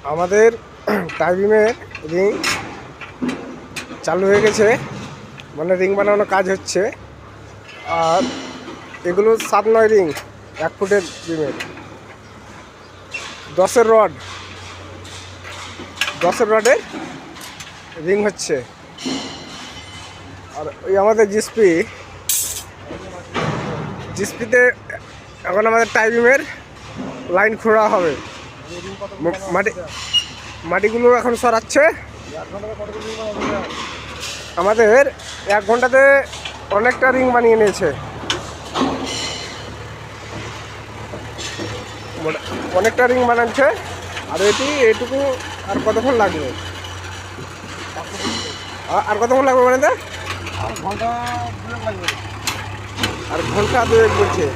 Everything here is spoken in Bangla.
আমাদের টাইবিমের রিং চালু হয়ে গেছে, মানে রিং বানানোর কাজ হচ্ছে। আর এগুলো 7-9 রিং, 1 ফুটের বিমের 10-এর রডের রিং হচ্ছে। আর ওই আমাদের জিসপিতে এখন আমাদের টাইবিমের লাইন খোঁড়া হবে। মাটিগুলো এখন সরাচ্ছে। আমাদের 1 ঘন্টাতে অনেকটা রিং বানিয়ে নিয়েছে, অনেকটা রিং বানাচ্ছে। আর এইটুকু আর কতক্ষণ লাগবে? আর কতক্ষণ লাগবে বানাতে? আর ঘন্টা 2 বলছে।